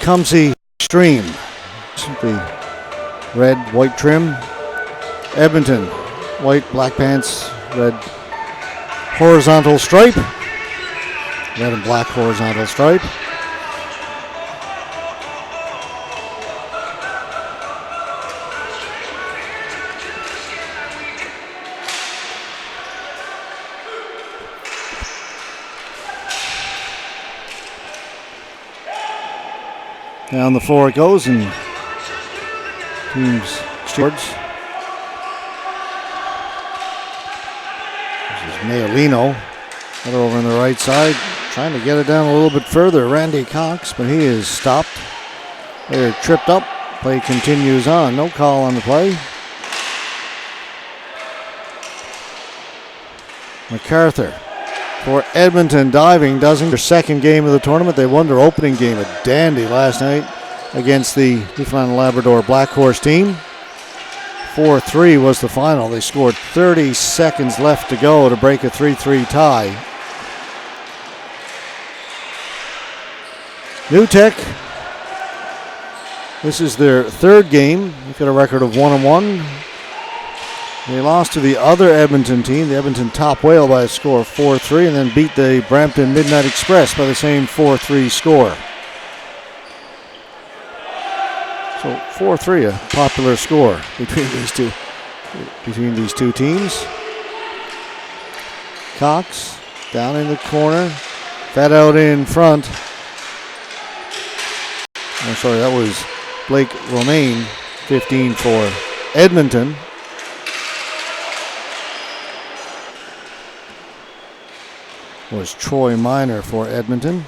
Tecumseth Xtreme. The red, white trim. Edmonton, white, black pants, red horizontal stripe. Red and black horizontal stripe. Down the floor it goes, and teams towards. This is Mayolino. Got over on the right side, trying to get it down a little bit further. Randy Cox, but he is stopped. They're tripped up. Play continues on. No call on the play. MacArthur for Edmonton diving, doesn't. Their second game of the tournament. They won their opening game at Dandy last night against the Newfoundland and Labrador Black Horse team. 4-3 was the final. They scored 30 seconds left to go to break a 3-3 tie. New Tech, this is their third game. They've got a record of 1-1. They lost to the other Edmonton team, the Edmonton Top Whale, by a score of 4-3, and then beat the Brampton Midnight Express by the same 4-3 score. So 4-3, a popular score between these two teams. Cox down in the corner, fed out in front. Oh, sorry, that was Blake Romaine, 15 for Edmonton. Was Troy Minor for Edmonton.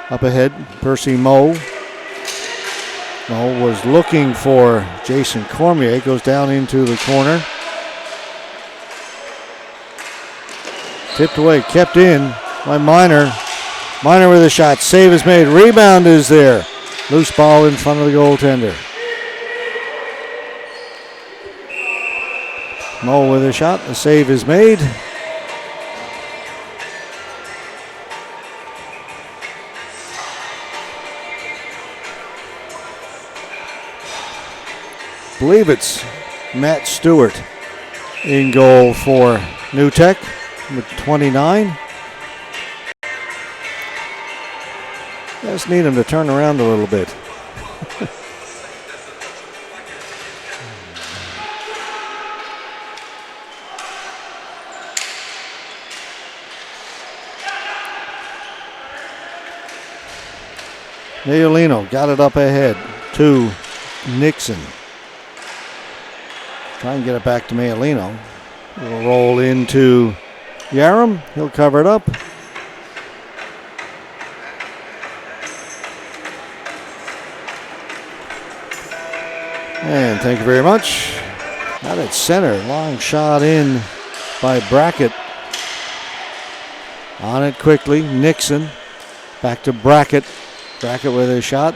Up ahead, Percy Moe. Moe was looking for Jason Cormier. Goes down into the corner. Tipped away, kept in by Minor. Minor with a shot. Save is made. Rebound is there. Loose ball in front of the goaltender. Moe with a shot. The save is made. I believe it's Matt Stewart in goal for New Tech with 29. Just need him to turn around a little bit. Mayolino got it up ahead to Nixon. Try and get it back to Mayolino. We'll roll into Yaram. He'll cover it up. And thank you very much. Out at center. Long shot in by Brackett. On it quickly. Nixon. Back to Brackett. Brackett with a shot.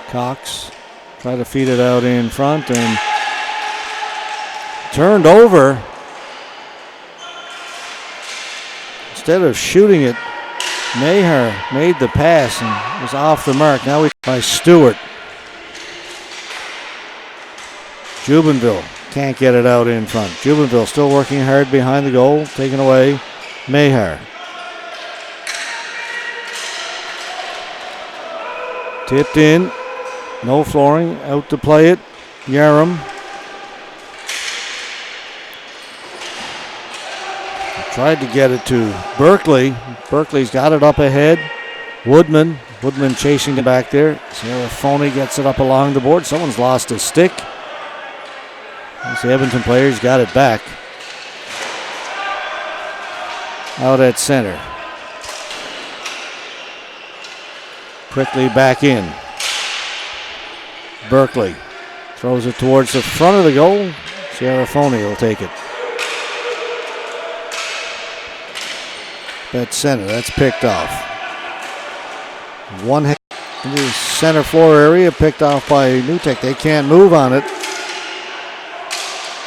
Cox tried to feed it out in front and turned over. Instead of shooting it, Maher made the pass and was off the mark. Now by Stewart. Jubenville can't get it out in front. Jubenville still working hard behind the goal. Taken away. Maher. Tipped in. No flooring. Out to play it. Yaram. Tried to get it to Berkeley. Berkeley's got it up ahead. Woodman chasing it back there. Sarah Phoney gets it up along the board. Someone's lost a stick. The Edmonton players got it back. Out at center. Quickly back in. Berkeley throws it towards the front of the goal. Sarah Phoney will take it. At center, that's picked off. One hit in the center floor area, picked off by New Tech. They can't move on it.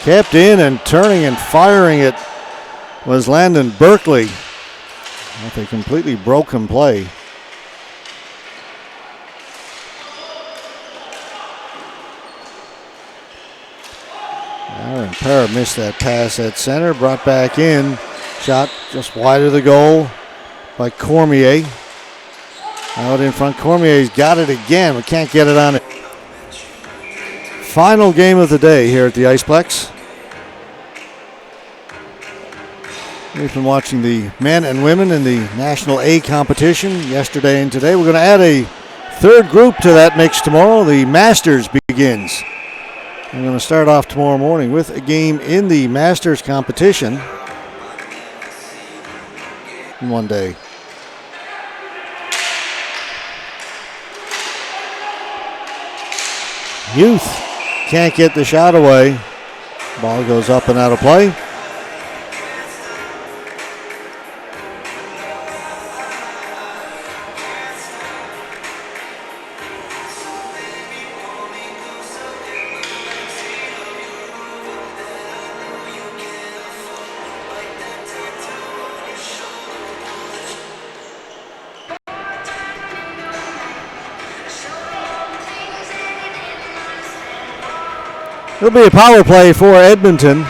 Kept in and turning and firing it was Landon Berkeley with a completely broken play. Aaron Parra missed that pass at center, brought back in. Shot just wide of the goal by Cormier. Out in front, Cormier's got it again, but can't get it on it. Final game of the day here at the Iceplex. We've been watching the men and women in the National A competition yesterday and today. We're going to add a third group to that mix tomorrow. The Masters begins. We're going to start off tomorrow morning with a game in the Masters competition in one day. Youth can't get the shot away. Ball goes up and out of play. It'll be a power play for Edmonton.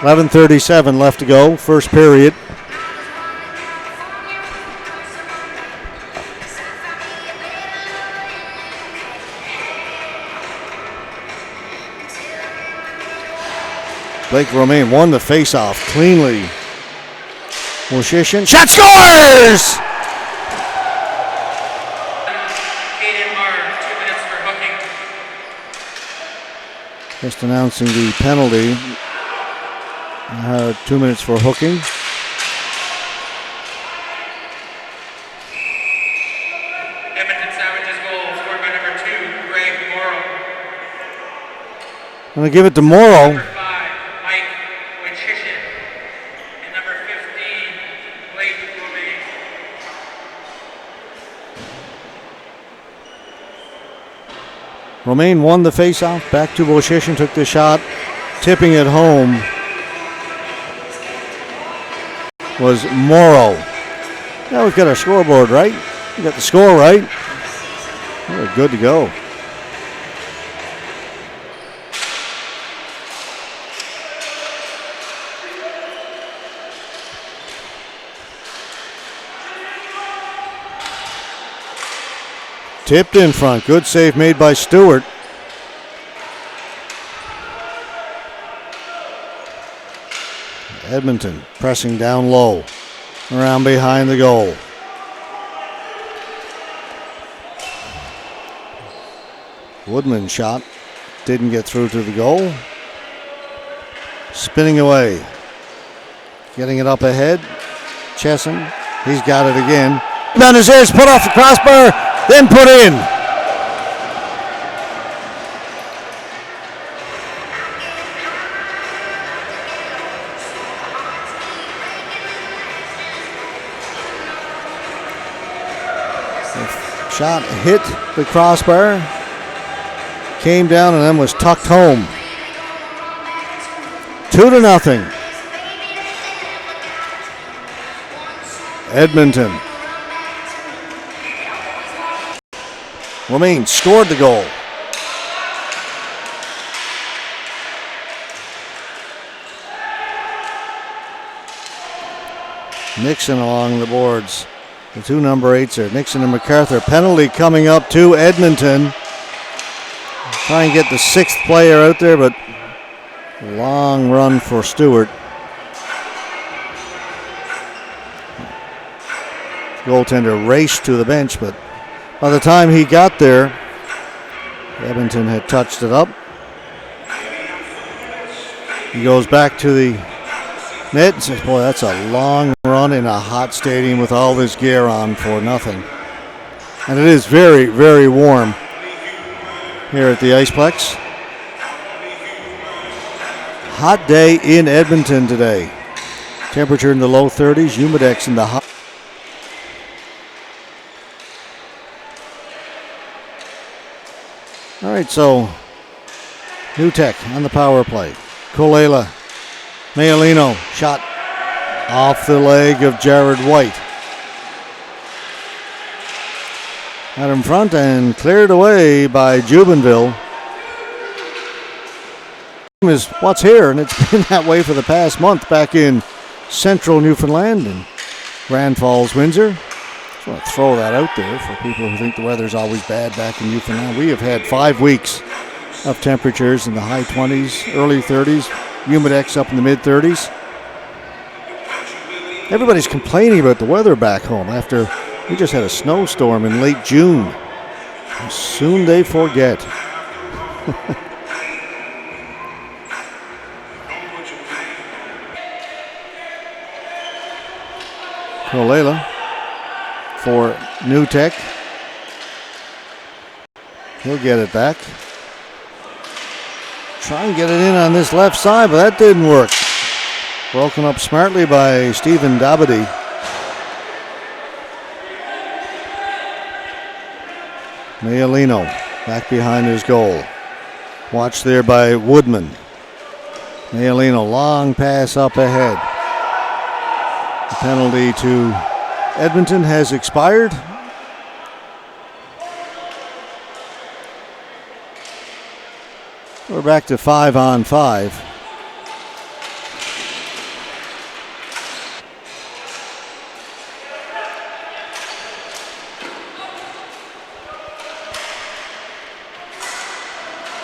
11:37 left to go, first period. Blake Romaine won the faceoff cleanly. Woshishin, shot scores! Just announcing the penalty. 2 minutes for hooking. Edmonton Savages goal scored by number 2, Greg Morrow. I'm going to give it to Morrow. Number 5, Mike Wichishin. And number 15, Blake Romaine. Romaine won the faceoff. Back to Woshishin, took the shot. Tipping it home was Morrow. Now we've got our scoreboard right. We got the score right. We're good to go. Tipped in front. Good save made by Stewart. Edmonton pressing down low. Around behind the goal. Woodman shot. Didn't get through to the goal. Spinning away. Getting it up ahead. Chesson. He's got it again. Down his ears. Put off the crossbar. Then put in. The shot hit the crossbar, came down and then was tucked home. 2-0. Edmonton. Romaine scored the goal. Nixon along the boards. The two number 8s are Nixon and MacArthur. Penalty coming up to Edmonton. Try and get the 6th player out there, but long run for Stewart. Goaltender raced to the bench, but by the time he got there, Edmonton had touched it up. He goes back to the net and says, boy, that's a long run in a hot stadium with all this gear on for nothing. And it is very, very warm here at the Iceplex. Hot day in Edmonton today. Temperature in the low 30s, humidex in the high. All right, so New Tech on the power play. Kolela, Mayalino, shot Off the leg of Jared White. Out in front and cleared away by Jubenville. Is what's here, and it's been that way for the past month back in central Newfoundland and Grand Falls, Windsor. Just want to throw that out there for people who think the weather's always bad back in Newfoundland. We have had 5 weeks of temperatures in the high 20s, early 30s, humidex up in the mid 30s. Everybody's complaining about the weather back home after we just had a snowstorm in late June. Soon they forget. Kolela for New Tech. He'll get it back. Try and get it in on this left side, but that didn't work. Broken up smartly by Stephen Dabadi. Mayalino back behind his goal. Watched there by Woodman. Mayalino, long pass up ahead. The penalty to Edmonton has expired. We're back to 5-on-5.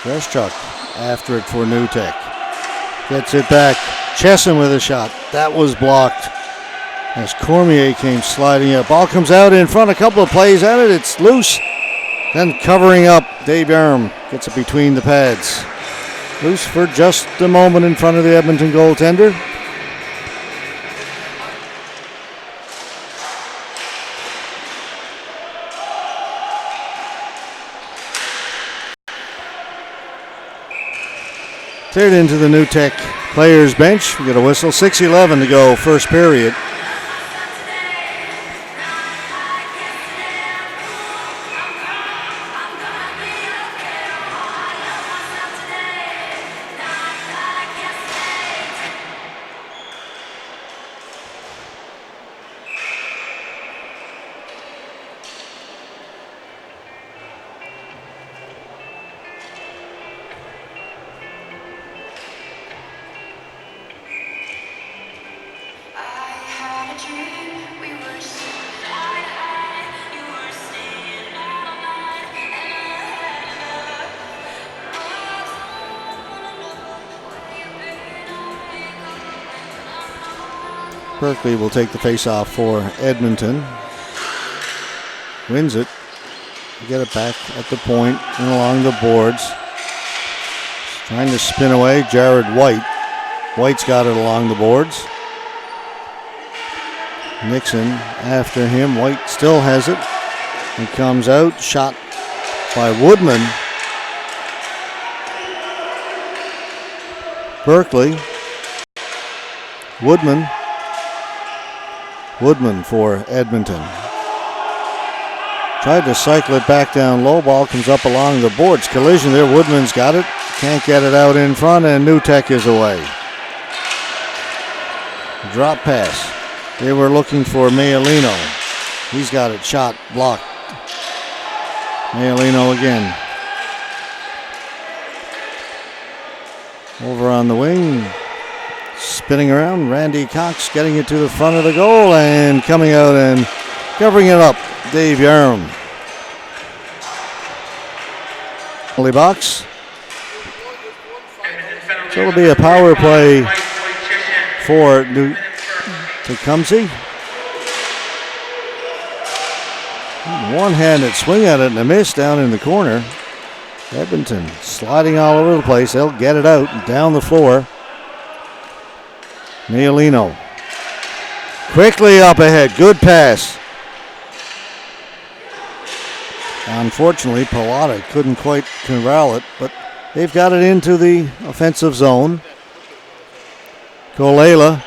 Dreschuk after it for New Tech. Gets it back. Chesson with a shot. That was blocked as Cormier came sliding up. Ball comes out in front. A couple of plays at it. It's loose. Then covering up. Dave Yarm gets it between the pads. Loose for just a moment in front of the Edmonton goaltender. Cleared into the New Tech players bench. We get a whistle. 6:11 to go, first period. Berkeley will take the face-off for Edmonton. Wins it. Get it back at the point and along the boards. Trying to spin away Jared White. White's got it along the boards. Nixon after him. White still has it. He comes out. Shot by Woodman. Berkeley. Woodman for Edmonton. Tried to cycle it back down low. Ball comes up along the boards. Collision there. Woodman's got it. Can't get it out in front, and New Tech is away. Drop pass. They were looking for Mayalino. He's got it. Shot blocked. Mayalino again. Over on the wing. Spinning around, Randy Cox getting it to the front of the goal and coming out and covering it up, Dave Yarm. Penalty box. So it'll be a power play for Tecumseth. One-handed swing at it and a miss down in the corner. Edmonton sliding all over the place. They'll get it out and down the floor. Mayalino quickly up ahead. Good pass. Unfortunately, Pallotta couldn't quite corral it, but they've got it into the offensive zone. Kolela.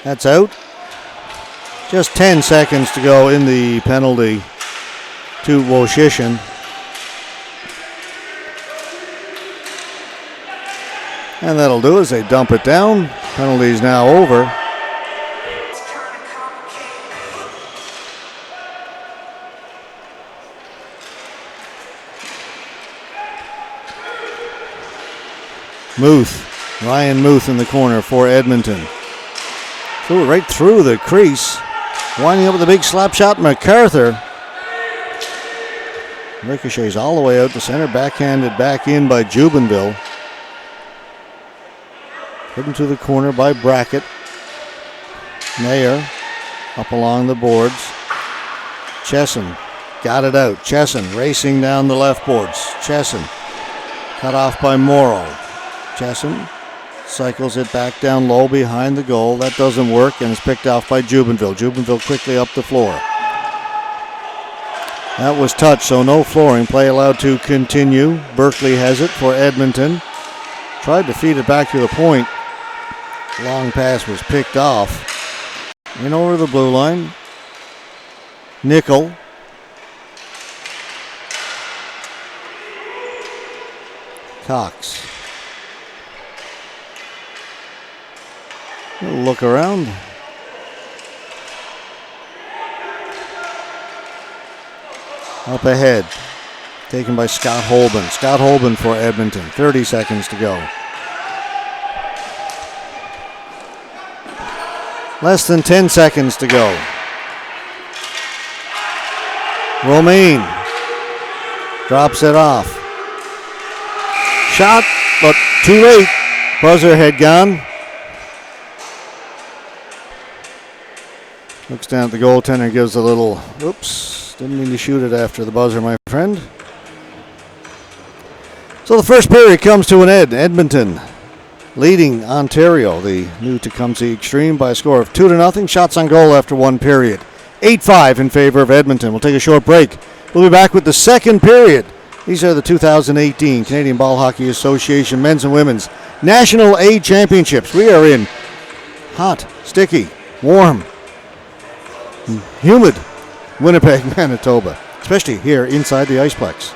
That's out. Just 10 seconds to go in the penalty to Woshishin. And that'll do as they dump it down. Penalty's now over. Ryan Muth in the corner for Edmonton. Threw it right through the crease. Winding up with a big slap shot, MacArthur. Ricochets all the way out to center, backhanded back in by Jubenville. Put into the corner by Brackett. Mayer up along the boards. Chesson got it out. Chesson racing down the left boards. Chesson cut off by Morrow. Chesson cycles it back down low behind the goal. That doesn't work and is picked off by Jubenville. Jubenville quickly up the floor. That was touched, so no flooring. Play allowed to continue. Berkeley has it for Edmonton. Tried to feed it back to the point. Long pass was picked off. In over the blue line. Nickel. Cox. We'll look around. Up ahead. Taken by Scott Holben. Scott Holben for Edmonton. 30 seconds to go. Less than 10 seconds to go. Romaine drops it off. Shot, but too late. Buzzer had gone. Looks down at the goaltender, gives a little, oops, didn't mean to shoot it after the buzzer, my friend. So the first period comes to an end. Edmonton leading Ontario, the new Tecumseth Xtreme, by a score of 2-0. Shots on goal after one period. 8-5 in favor of Edmonton. We'll take a short break. We'll be back with the second period. These are the 2018 Canadian Ball Hockey Association Men's and Women's National A Championships. We are in hot, sticky, warm, humid Winnipeg, Manitoba, especially here inside the Iceplex.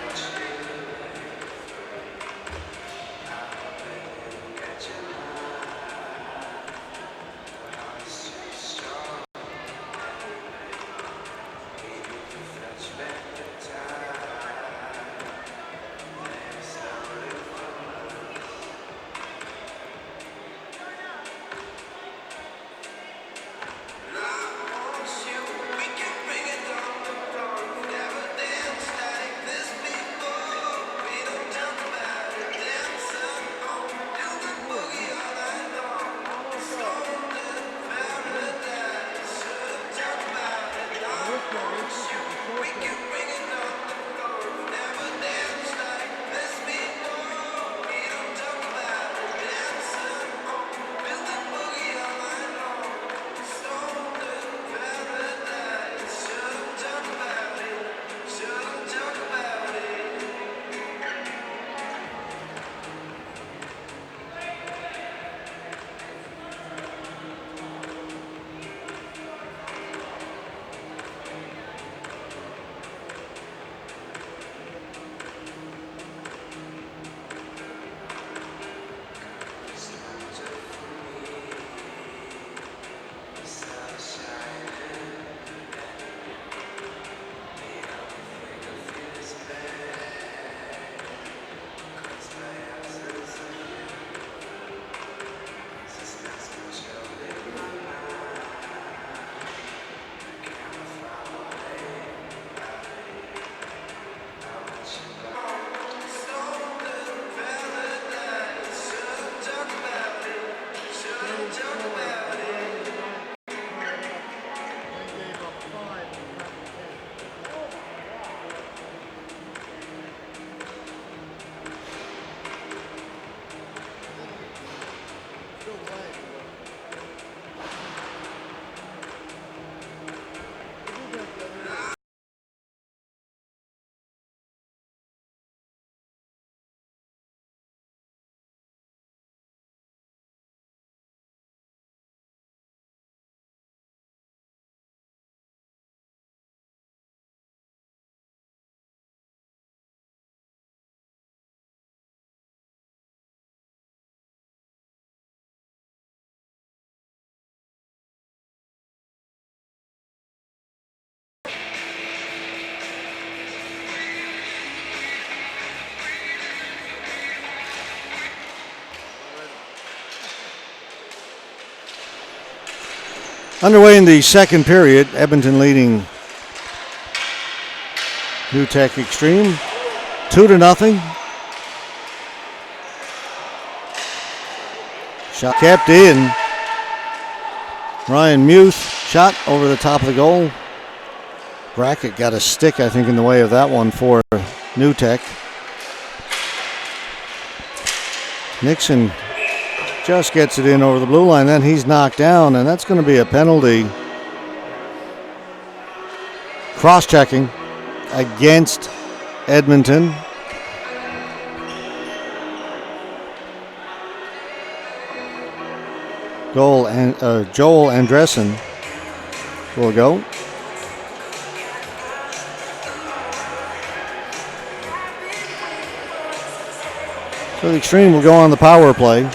Underway in the second period, Edmonton leading Tecumseth Xtreme 2-0. Shot kept in. Ryan Muth shot over the top of the goal. Brackett got a stick, I think, in the way of that one for New Tech. Nixon just gets it in over the blue line, then he's knocked down, and that's going to be a penalty. Cross-checking against Edmonton. Goal, and Joel Andressen will go. So the Xtreme will go on the power play,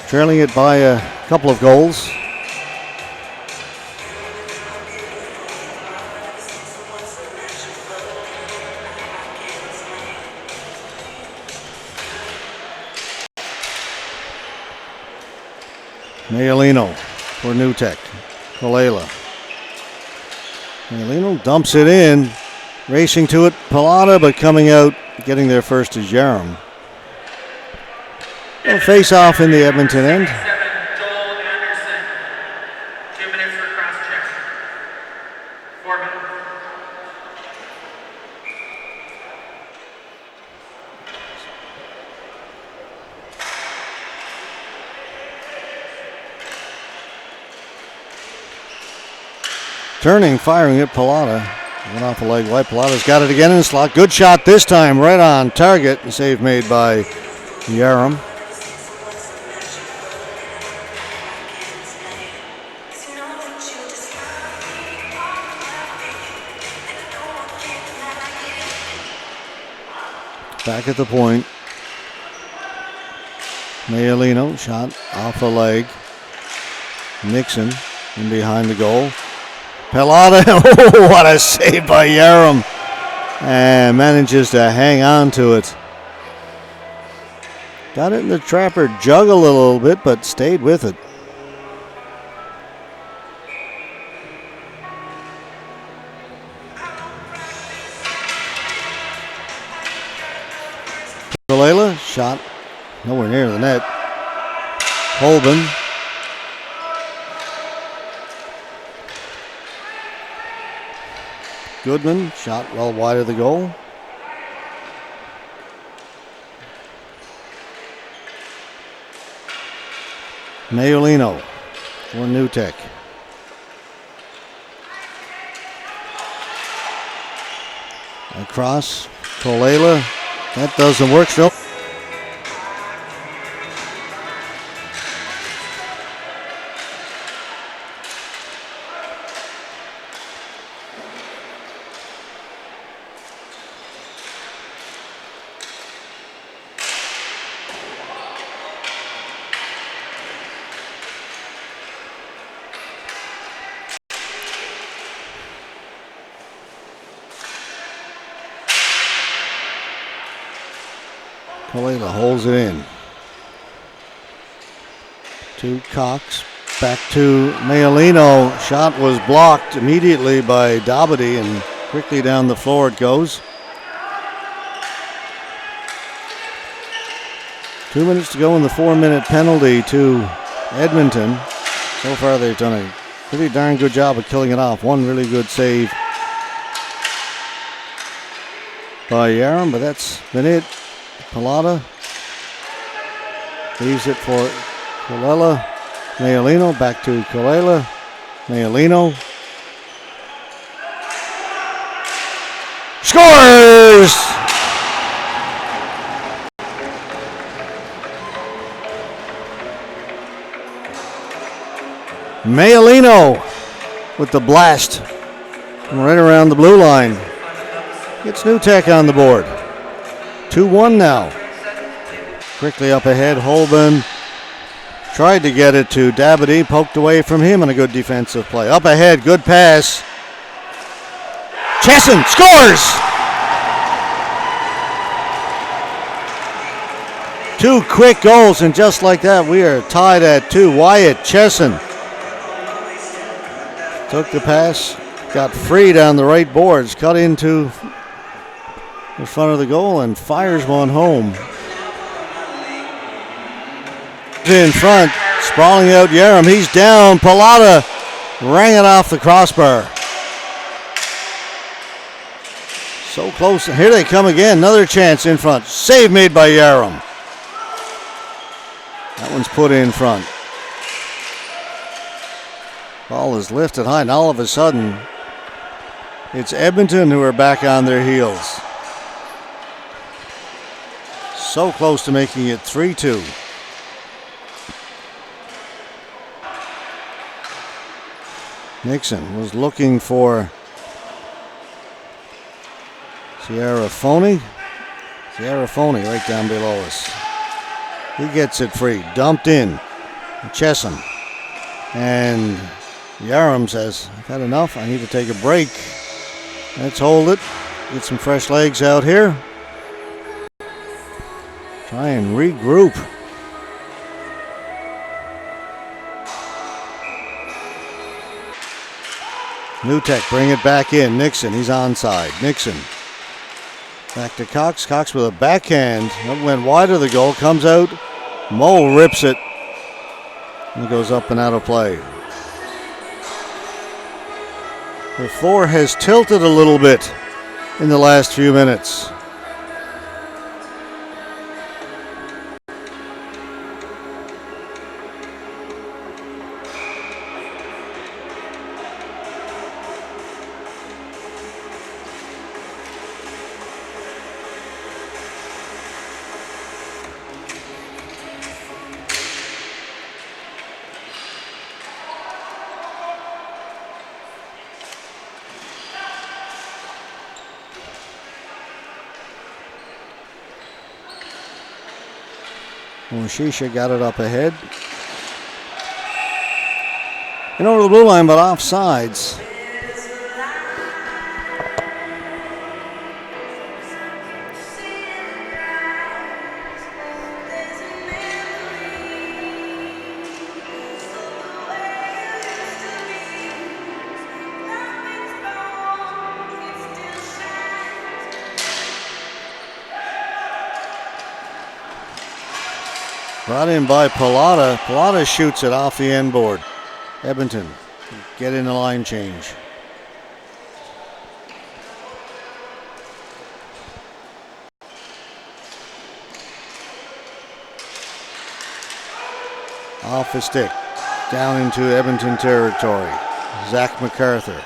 trailing it by a couple of goals. Mayalino for New Tech. Kolela. Mayalino dumps it in. Racing to it, Pilata, but coming out, getting there first is Yaram. A face-off in the Edmonton end. Joel Anderson. 2 minutes for cross-check. 4 minutes. Turning, firing at Pilata. Went off the leg wide. Pilata's got it again in the slot. Good shot this time, right on target. Save made by Yaram. Back at the point. Mayalino shot off the leg. Nixon in behind the goal. Pilata, oh, what a save by Yaram. And manages to hang on to it. Got it in the trapper juggle a little bit, but stayed with it. Kolela, shot nowhere near the net. Holben. Goodman, shot well wide of the goal. Mayolino for New Tech. Across, Kolela. That doesn't work still. Kolela holds it in. To Cox. Back to Mayolino. Shot was blocked immediately by Dabadi, and quickly down the floor it goes. 2 minutes to go in the 4-minute penalty to Edmonton. So far they've done a pretty darn good job of killing it off. One really good save by Yaram, but that's been it. Pilata leaves it for Kolela. Mayolino back to Kolela. Mayolino scores! Mayolino with the blast from right around the blue line. Gets New Tech on the board. 2-1 now. Quickly up ahead, Holben tried to get it to Dabadi, poked away from him, and a good defensive play. Up ahead, good pass. Chesson scores! 2 quick goals, and just like that, we are tied at 2. Wyatt Chesson Took the pass, got free down the right boards, cut into the front of the goal and fires one home. In front, sprawling out Yaram. He's down. Pallotta rang it off the crossbar. So close. Here they come again. Another chance in front. Save made by Yaram. That one's put in front. Ball is lifted high, and all of a sudden, it's Edmonton who are back on their heels. So close to making it 3-2. Nixon was looking for Sierra Phony right down below us. He gets it free, dumped in. Chesham. And Yaram says, I've had enough, I need to take a break. Let's hold it, get some fresh legs out here. Try and regroup. Newtek bring it back in. Nixon, he's onside. Nixon. Back to Cox. Cox with a backhand. That went wide of the goal. Comes out. Mole rips it. And it goes up and out of play. The floor has tilted a little bit in the last few minutes. Shisha got it up ahead. And over the blue line, but offsides. Brought in by Pallotta. Pallotta shoots it off the end board. Edmonton get in the line change. Off the stick. Down into Edmonton territory. Zach MacArthur.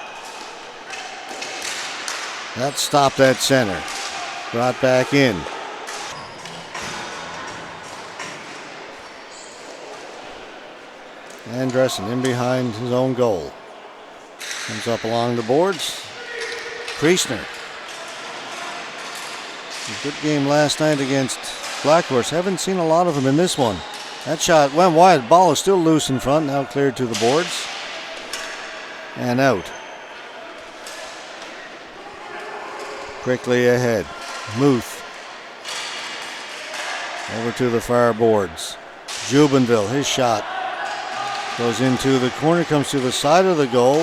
That stopped at center. Brought back in. Andressen in behind his own goal. Comes up along the boards. Priestner. A good game last night against Blackhorse. Haven't seen a lot of them in this one. That shot went wide. Ball is still loose in front. Now cleared to the boards. And out. Quickly ahead. Muth. Over to the far boards. Jubenville, his shot. Goes into the corner, comes to the side of the goal.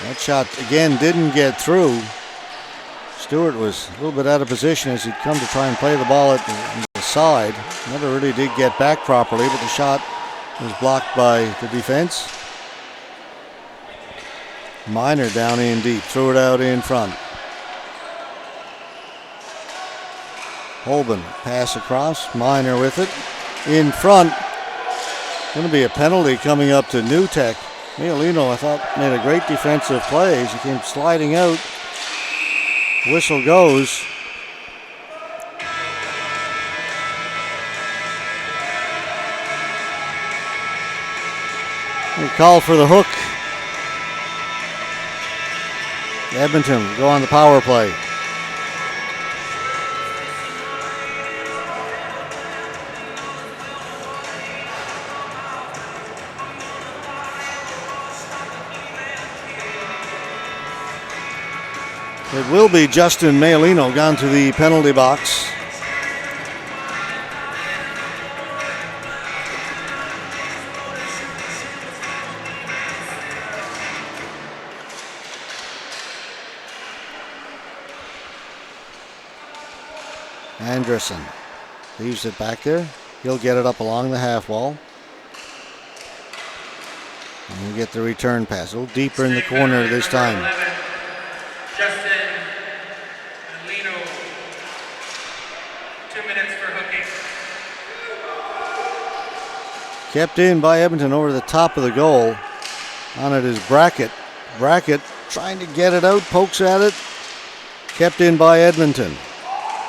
That shot again didn't get through. Stewart was a little bit out of position as he'd come to try and play the ball at the side. Never really did get back properly, but the shot was blocked by the defense. Minor down in deep, threw it out in front. Holben, pass across, Minor with it. In front. Going to be a penalty coming up to Newtek. Miolino, I thought, made a great defensive play as he came sliding out. Whistle goes. We call for the hook. Edmonton go on the power play. It will be Justin Miolino gone to the penalty box. Anderson leaves it back there. He'll get it up along the half wall. And he'll get the return pass. A little deeper in the corner this time. 11, Justin Lino. 2 minutes for hooking. Kept in by Edmonton over the top of the goal. On it is Brackett. Brackett trying to get it out, pokes at it. Kept in by Edmonton.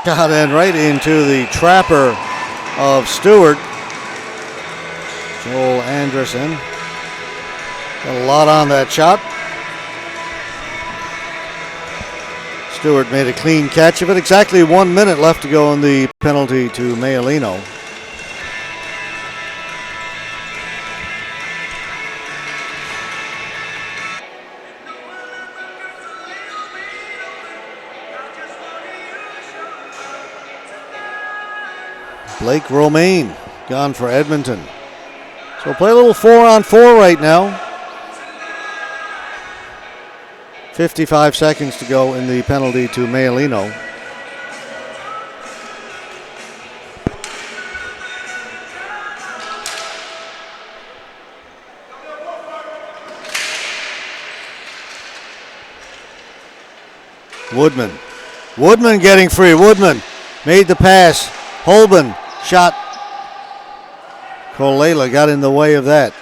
Got in right into the trapper of Stewart. Joel Anderson. Got a lot on that shot. Stewart made a clean catch of it. Exactly 1 minute left to go in the penalty to Mayalino. Blake Romaine gone for Edmonton. So we'll play a little 4-on-4 right now. 55 seconds to go in the penalty to Mayalino. Woodman getting free. Woodman made the pass. Holben shot. Kolela got in the way of that.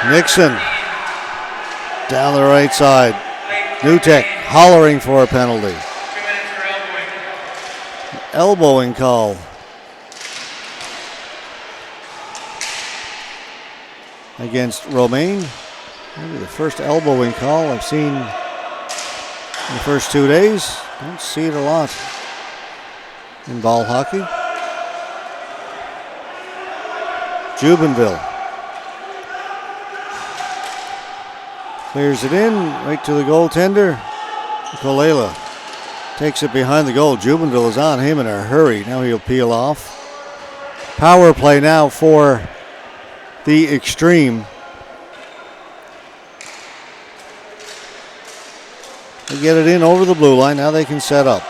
Nixon down the right side. Newtek hollering for a penalty. 2 minutes for elbowing. Elbowing call. Against Romaine. Maybe the first elbowing call I've seen in the first 2 days. Don't see it a lot in ball hockey. Jubenville clears it in right to the goaltender. Kolela takes it behind the goal. Jubenville is on him in a hurry. Now he'll peel off. Power play now for the Xtreme. They get it in over the blue line. Now they can set up.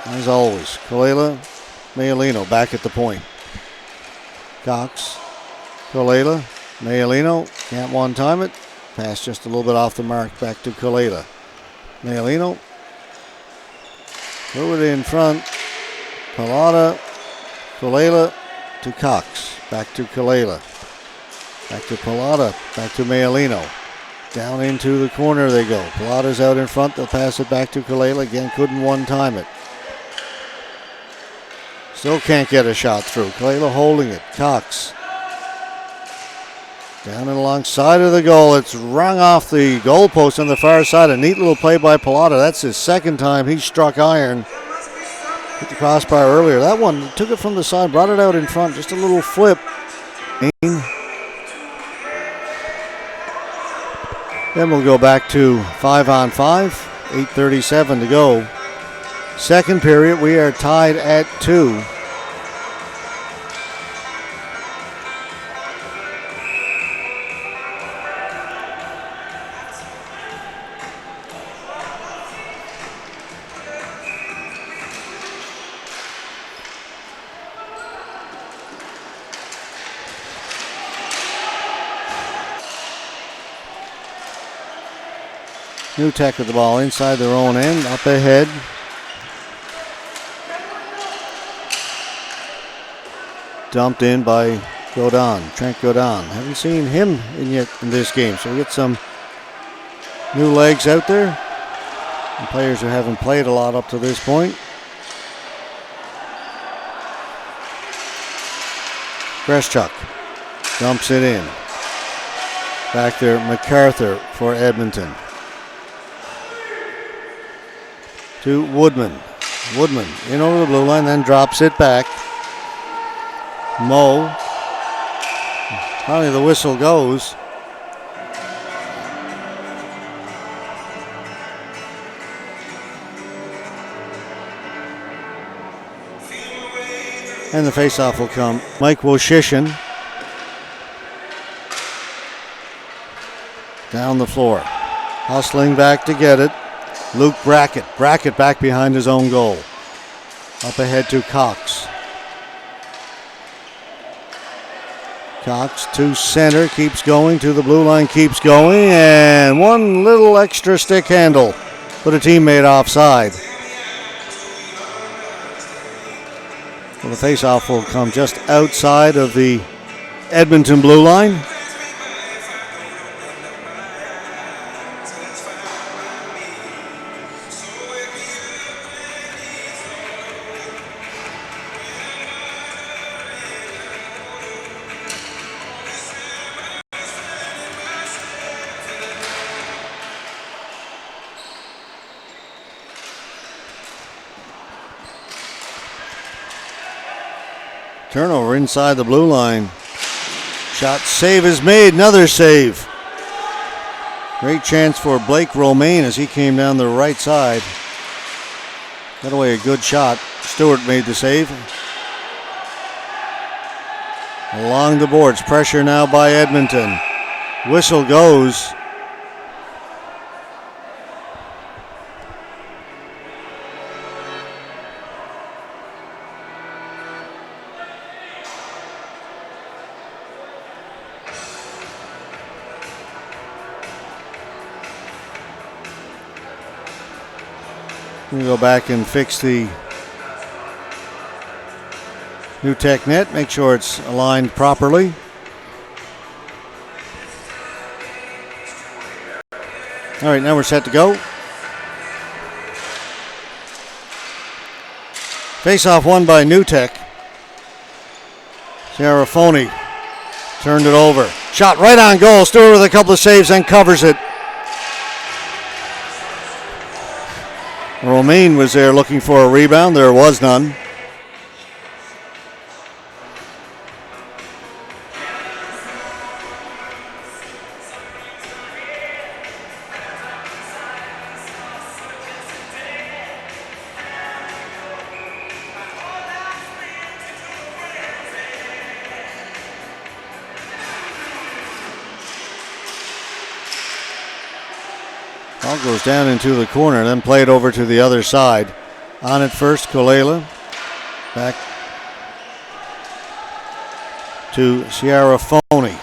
As always, Kolela, Mayalino back at the point. Cox, Kolela, Mayalino can't one-time it. Pass just a little bit off the mark back to Kolela. Mayalino threw it in front. Pallotta, Kolela to Cox. Back to Kolela. Back to Pallotta. Back to Mayalino. Down into the corner they go. Pallotta's out in front. They'll pass it back to Kolela. Again, couldn't one-time it. Still can't get a shot through. Kolela holding it. Cox. Down and alongside of the goal. It's rung off the goalpost on the far side. A neat little play by Pallotta. That's his second time he struck iron. Hit the crossbar earlier. That one took it from the side, brought it out in front. Just a little flip. Then we'll go back to 5-on-5. 8:37 to go. Second period, we are tied at 2. Newtek with the ball inside their own end, up ahead. Dumped in by Godin, Trent Godin. Haven't seen him yet in this game, so we get some new legs out there. And players who haven't played a lot up to this point. Greschuk dumps it in. Back there, MacArthur for Edmonton. To Woodman. Woodman in over the blue line, then drops it back. Moe. Finally the whistle goes. And the faceoff will come. Mike Woshishin. Down the floor. Hustling back to get it. Luke Brackett. Brackett back behind his own goal. Up ahead to Cox. Cox to center, keeps going to the blue line, keeps going, and one little extra stick handle. Put a teammate offside. Well, the faceoff will come just outside of the Edmonton blue line. Turnover inside the blue line. Shot save is made. Another save. Great chance for Blake Romaine as he came down the right side. Got away a good shot. Stewart made the save. Along the boards. Pressure now by Edmonton. Whistle goes. We go back and fix the New Tech net, make sure it's aligned properly. All right, now we're set to go. Face-off won by New Tech. Scarafoni turned it over. Shot right on goal. Stewart with a couple of saves and covers it. Romaine was there looking for a rebound. There was none. Ball goes down into the corner, then played over to the other side. On it first, Kolela. Back to Scarafoni.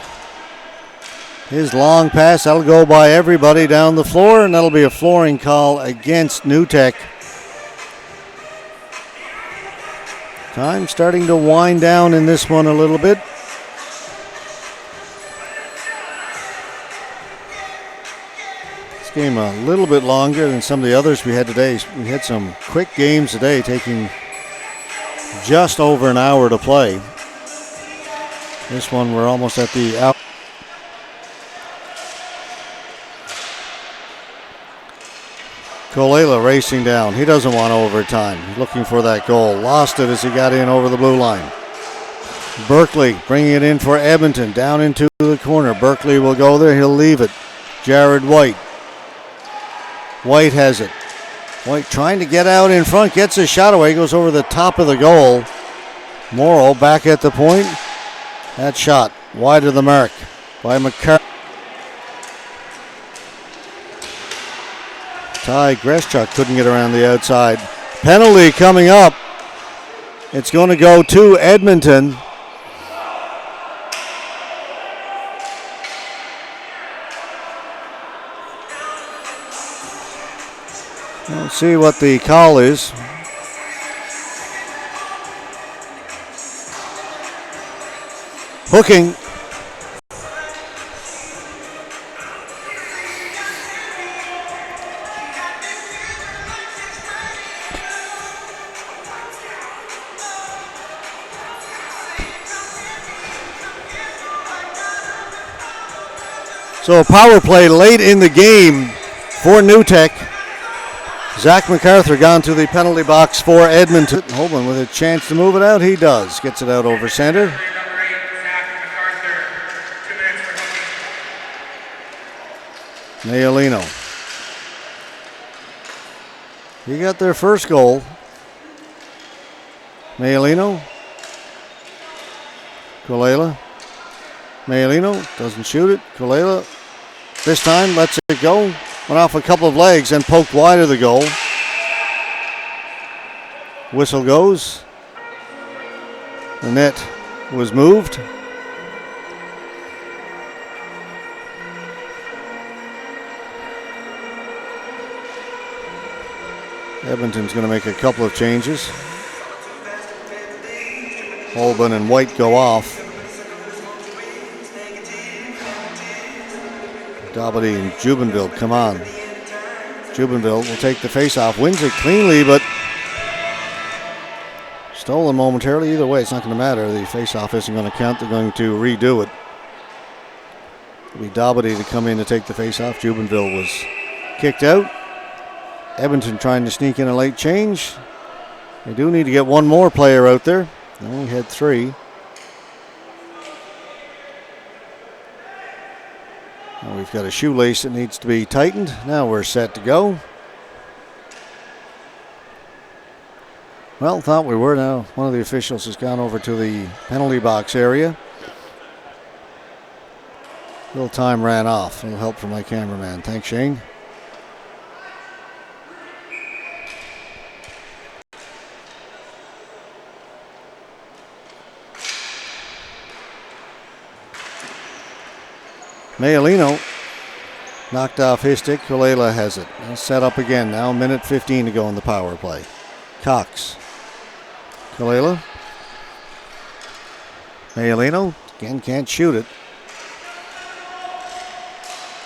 His long pass, that'll go by everybody down the floor, and that'll be a flooring call against New Tech. Time starting to wind down in this one a little bit. Game a little bit longer than some of the others we had today. We had some quick games today, taking just over an hour to play. This one we're almost at the out. Kolela racing down. He doesn't want overtime. He's looking for that goal. Lost it as he got in over the blue line. Berkeley bringing it in for Edmonton. Down into the corner. Berkeley will go there. He'll leave it. Jared White. White has it. White trying to get out in front, gets a shot away, goes over the top of the goal. Morrow back at the point. That shot wide of the mark by McCarthy. Ty Greschuk couldn't get around the outside. Penalty coming up. It's going to go to Edmonton. Let's see what the call is. Hooking. So a power play late in the game for New Tech. Zach MacArthur gone to the penalty box for Edmonton. Holman with a chance to move it out. He does. Gets it out over center. Mayalino. He got their first goal. Mayalino. Kolela. Mayalino doesn't shoot it. Kolela this time lets it go. Went off a couple of legs and poked wide of the goal. Whistle goes. The net was moved. Edmonton's going to make a couple of changes. Holben and White go off. Doherty and Jubenville come on. Jubenville will take the face-off, wins it cleanly, but stolen momentarily. Either way, it's not going to matter. The face-off isn't going to count. They're going to redo it. It'll be Doherty to come in to take the face-off. Jubenville was kicked out. Edmonton trying to sneak in a late change. They do need to get one more player out there. They only had 3. Now we've got a shoelace that needs to be tightened. Now we're set to go. Well, thought we were. Now one of the officials has gone over to the penalty box area. A little time ran off. A little help from my cameraman. Thanks, Shane. Mayalino knocked off his stick. Kalela has it. Now set up again. Now minute 15 to go in the power play. Cox. Kalela. Mayalino again can't shoot it.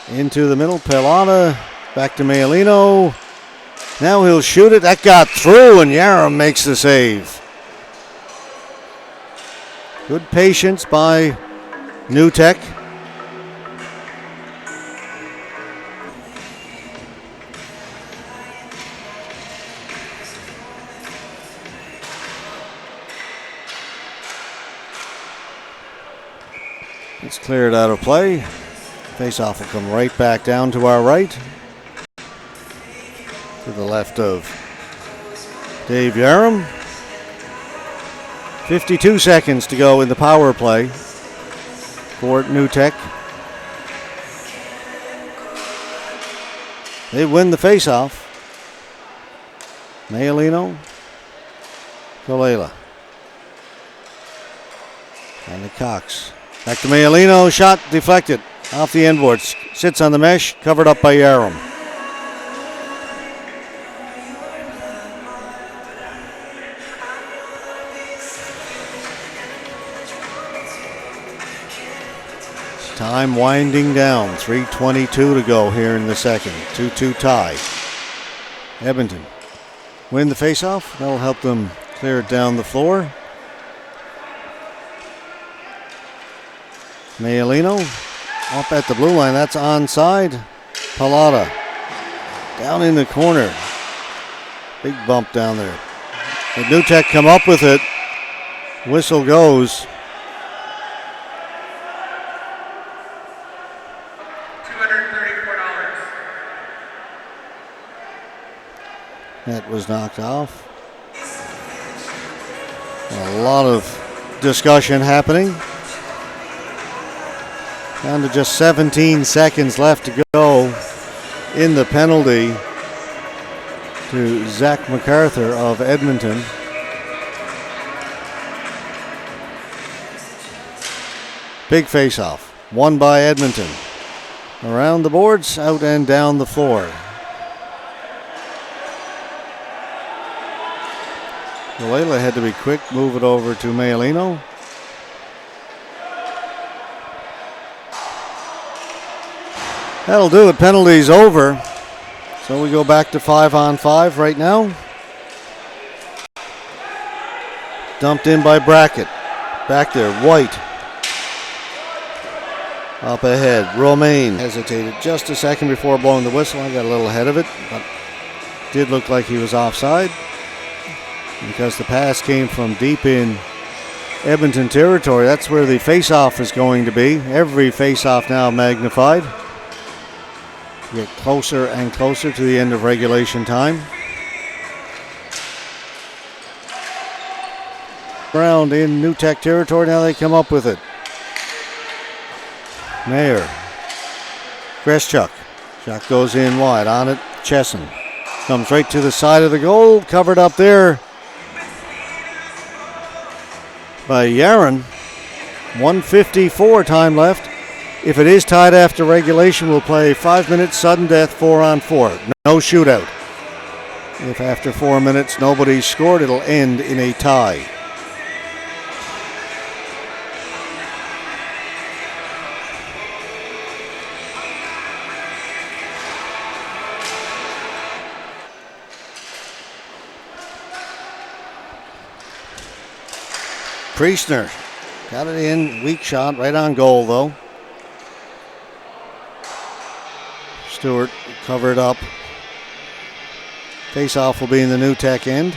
Into the middle. Pelada. Back to Mayalino. Now he'll shoot it. That got through and Yaram makes the save. Good patience by New Tech. It's cleared out of play. Face-off will come right back down to our right. To the left of Dave Yaram. 52 seconds to go in the power play for New Tech. They win the face-off. Mayalino. Kalela. And the Cox. Back to Mayalino, shot deflected off the end boards. Sits on the mesh, covered up by Yaram. Time winding down, 3:22 to go here in the second. 2-2 tie. Edmonton win the faceoff. That'll help them clear it down the floor. Mayalino up at the blue line. That's onside. Pelada down in the corner. Big bump down there. The New Tech come up with it. Whistle goes. $234. Net was knocked off. A lot of discussion happening. Down to just 17 seconds left to go in the penalty to Zach MacArthur of Edmonton. Big face-off, won by Edmonton. Around the boards, out and down the floor. Kalela had to be quick, move it over to Mayalino. That'll do it. Penalties over. So we go back to 5-on-5 right now. Dumped in by Brackett. Back there, White. Up ahead, Romaine hesitated just a second before blowing the whistle. I got a little ahead of it, but did look like he was offside because the pass came from deep in Edmonton territory. That's where the face-off is going to be. Every face-off now magnified. Get closer and closer to the end of regulation time. Ground in New Tech territory. Now they come up with it. Mayer. Greschuk Shot goes in wide. On it, Chesson. Comes right to the side of the goal. Covered up there by Yaron. 1:54 time left. If it is tied after regulation, we'll play 5 minutes sudden death 4-on-4. No shootout. If after 4 minutes nobody's scored, it'll end in a tie. Priestner got it in. Weak shot. Right on goal, though. Stewart covered up. Face-off will be in the New Tech end.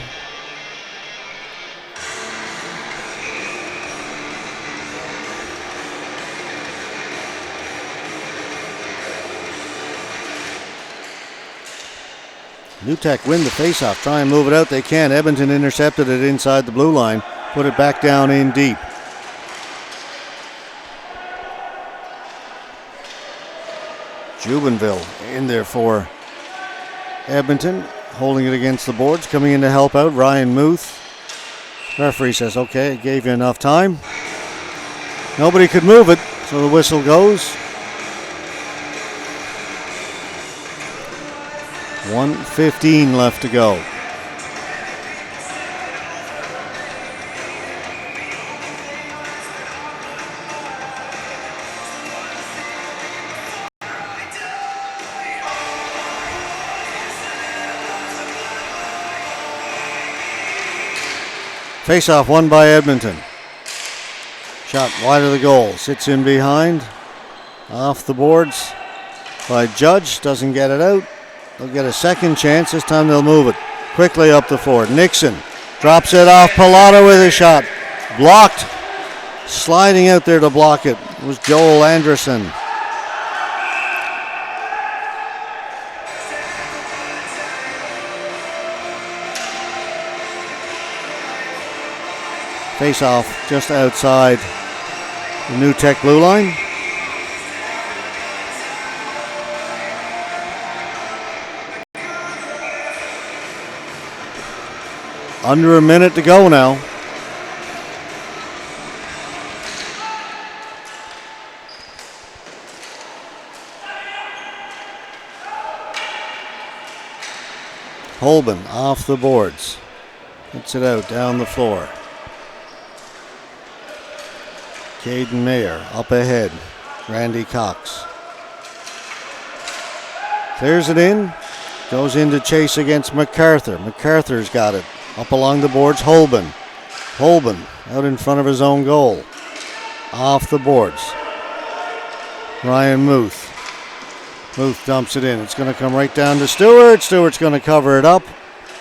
New Tech win the face-off. Try and move it out. They can. Edmonton intercepted it inside the blue line. Put it back down in deep. Jubenville in there for Edmonton, holding it against the boards, coming in to help out Ryan Muth. Referee says, okay, it gave you enough time. Nobody could move it, so the whistle goes. 1:15 left to go. Face-off won by Edmonton. Shot wide of the goal. Sits in behind. Off the boards by Judge. Doesn't get it out. They'll get a second chance. This time they'll move it quickly up the floor. Nixon drops it off. Pilata with a shot. Blocked. Sliding out there to block it was Joel Anderson. Face-off just outside the New Tech blue line. Under a minute to go now. Holben off the boards. Hits it out down the floor. Caden Mayer up ahead. Randy Cox. Clears it in. Goes into chase against MacArthur. MacArthur's got it. Up along the boards, Holben. Holben out in front of his own goal. Off the boards. Ryan Muth. Muth dumps it in. It's going to come right down to Stewart. Stewart's going to cover it up.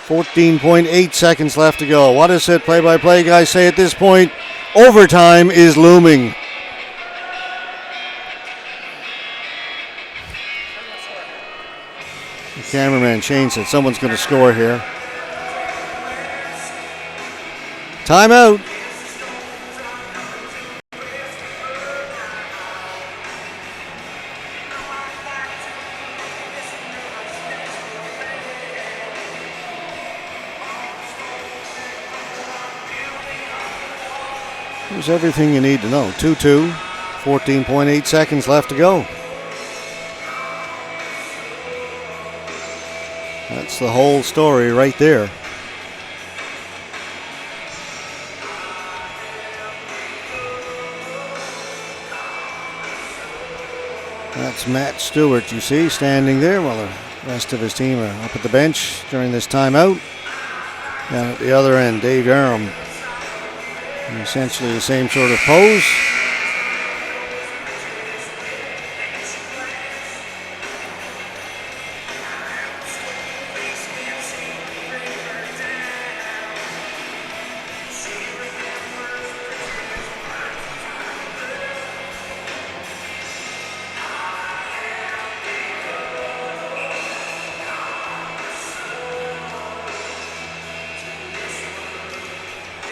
14.8 seconds left to go. What is it? Play-by-play guys say at this point, overtime is looming. The cameraman Shane said someone's going to score here. Timeout. Here's everything you need to know. 2-2, 14.8 seconds left to go. That's the whole story right there. That's Matt Stewart, you see, standing there while the rest of his team are up at the bench during this timeout. Down at the other end, Dave Aram in essentially the same sort of pose.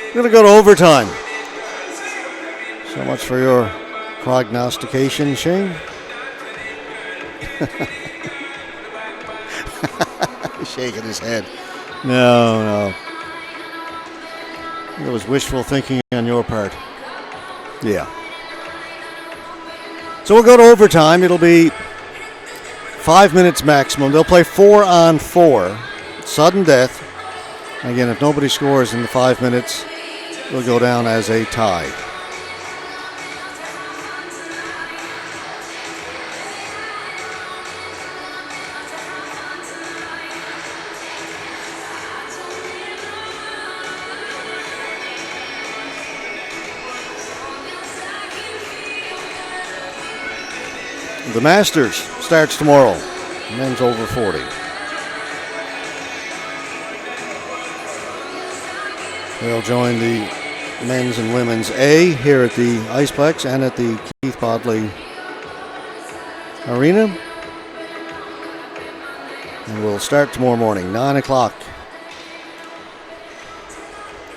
We're going to go to overtime. So much for your prognostication, Shane. He's shaking his head. No. It was wishful thinking on your part. Yeah. So we'll go to overtime. It'll be 5 minutes maximum. They'll play 4-on-4. Sudden death. Again, if nobody scores in the 5 minutes, it'll go down as a tie. The Masters starts tomorrow. Men's over 40. They'll join the men's and women's A here at the Iceplex and at the Keith Bodley Arena. And we'll start tomorrow morning, 9 o'clock.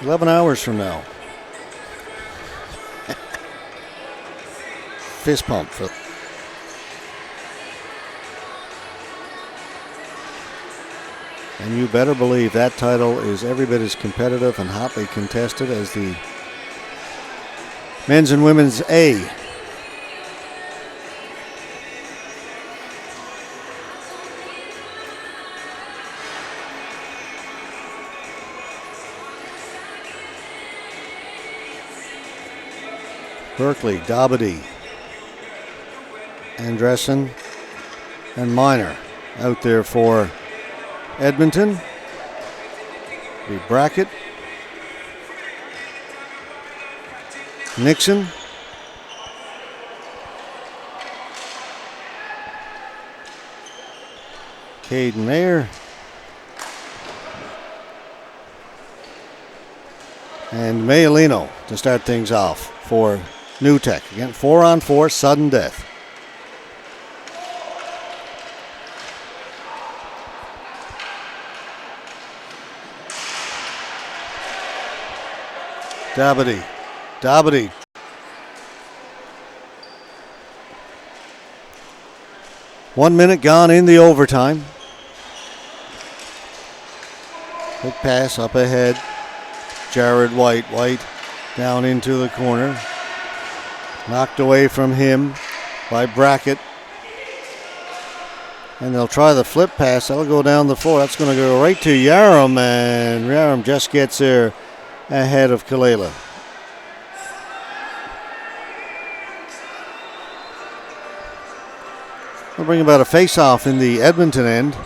11 hours from now. Fist pump for... And you better believe that title is every bit as competitive and hotly contested as the men's and women's A. Berkeley, Dobbity, Andressen, and Minor out there for Edmonton. The Brackett, Nixon, Caden Mayer, and Mayalino to start things off for New Tech. Again, 4-on-4, sudden death. Dobbity. 1 minute gone in the overtime. Quick pass up ahead. Jared White. White down into the corner. Knocked away from him by Brackett. And they'll try the flip pass. That'll go down the floor. That's going to go right to Yarum. And Yarum just gets there ahead of Kalila. We'll bring about a face-off in the Edmonton end.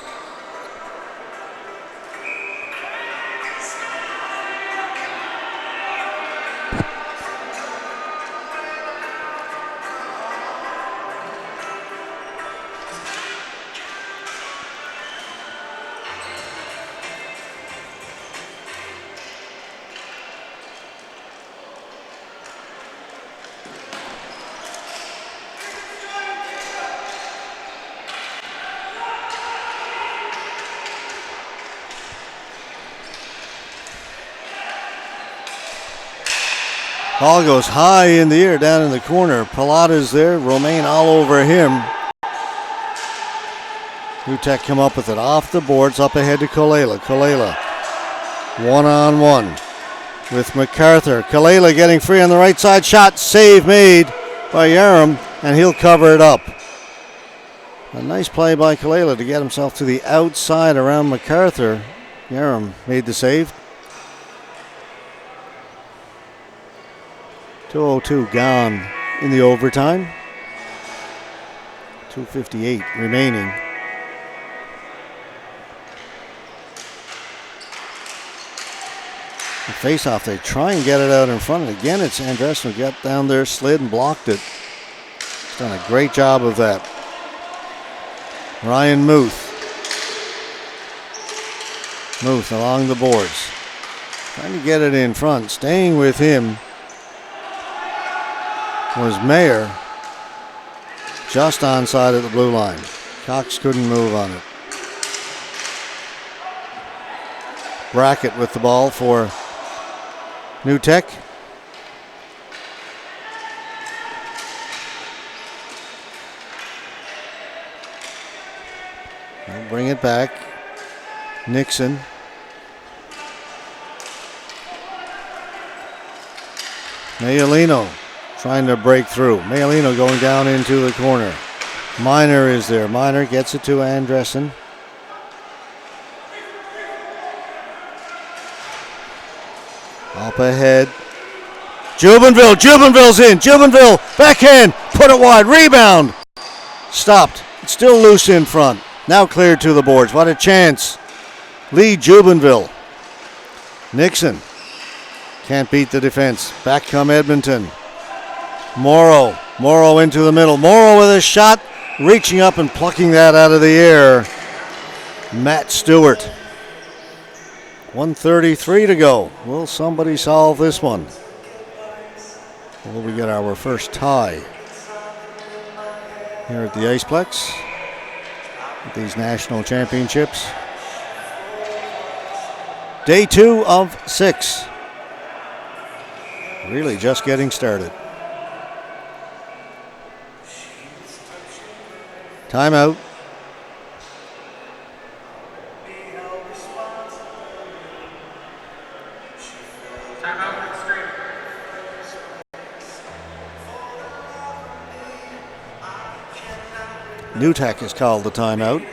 Ball goes high in the air down in the corner. Pilata's there. Romaine all over him. New Tech come up with it off the boards up ahead to Kalila. Kalila 1-on-1 with MacArthur. Kalila getting free on the right side. Shot save made by Yarum, and he'll cover it up. A nice play by Kalila to get himself to the outside around MacArthur. Yarum made the save. 2:02 gone in the overtime. 2:58 remaining. The face-off, they try and get it out in front. And again, it's Andressen who got down there, slid and blocked it. He's done a great job of that. Ryan Muth. Muth along the boards. Trying to get it in front. Staying with him was Mayer, just onside of the blue line. Cox couldn't move on it. Brackett with the ball for New Tech. They'll bring it back. Nixon. Mayalino trying to break through. Mayalino going down into the corner. Miner is there. Miner gets it to Andressen. Up ahead. Jubenville's in. Jubenville, backhand, put it wide, rebound. Stopped. It's still loose in front. Now cleared to the boards. What a chance. Lee Jubenville. Nixon. Can't beat the defense. Back come Edmonton. Morrow into the middle. Morrow with a shot. Reaching up and plucking that out of the air. Matt Stewart. 1:33 to go. Will somebody solve this one? Will we get our first tie here at the Iceplex at these national championships? Day 2 of 6. Really just getting started. Timeout. Newtek has called the timeout.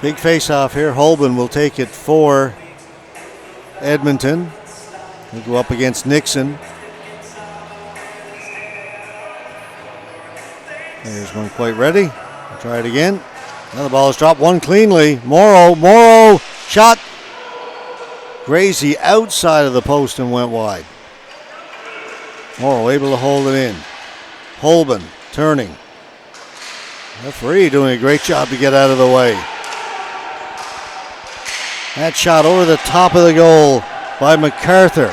Big face-off here. Holben will take it for Edmonton. He'll go up against Nixon. There's one quite ready. We'll try it again. Now the ball is dropped. One cleanly. Morrow shot. Grazed the outside of the post and went wide. Morrow able to hold it in. Holben turning. Referee doing a great job to get out of the way. That shot over the top of the goal by MacArthur.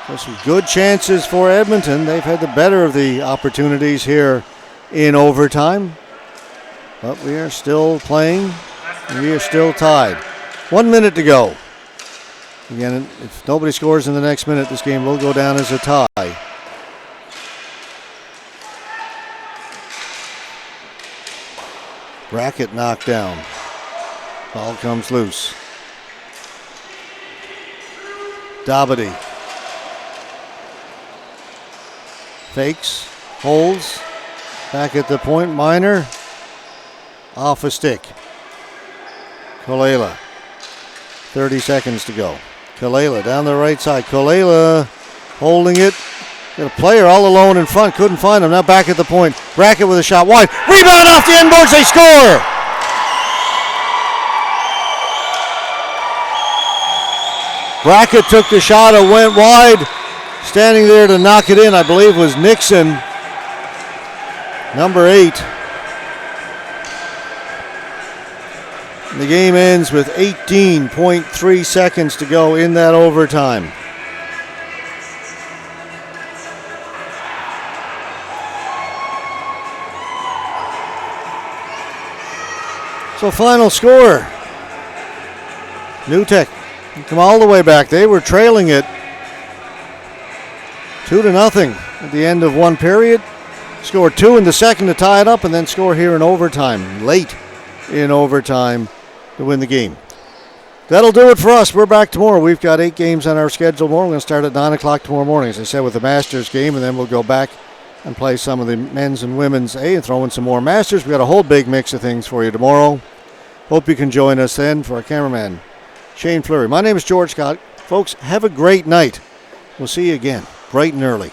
So some good chances for Edmonton. They've had the better of the opportunities here in overtime. But we are still playing. We are still tied. 1 minute to go. Again, if nobody scores in the next minute, this game will go down as a tie. Brackett knocked down. Ball comes loose. Dabadi. Fakes. Holds. Back at the point. Miner. Off a stick. Kolela. 30 seconds to go. Kolela down the right side. Kolela holding it. Got a player all alone in front. Couldn't find him. Now back at the point. Brackett with a shot wide. Rebound off the end boards. They score! Brackett took the shot. It went wide. Standing there to knock it in, I believe, was Nixon. Number 8. The game ends with 18.3 seconds to go in that overtime. So final score. Newtek come all the way back. They were trailing it 2-0 at the end of one period. Scored 2 in the second to tie it up, and then score here in overtime, late in overtime, to win the game. That'll do it for us. We're back tomorrow. We've got 8 games on our schedule tomorrow. We're going to start at 9 o'clock tomorrow morning, as I said, with the Masters game, and then we'll go back and play some of the men's and women's A and throw in some more Masters. We've got a whole big mix of things for you tomorrow. Hope you can join us then. For our cameraman, Shane Fleury. My name is George Scott. Folks, have a great night. We'll see you again bright and early.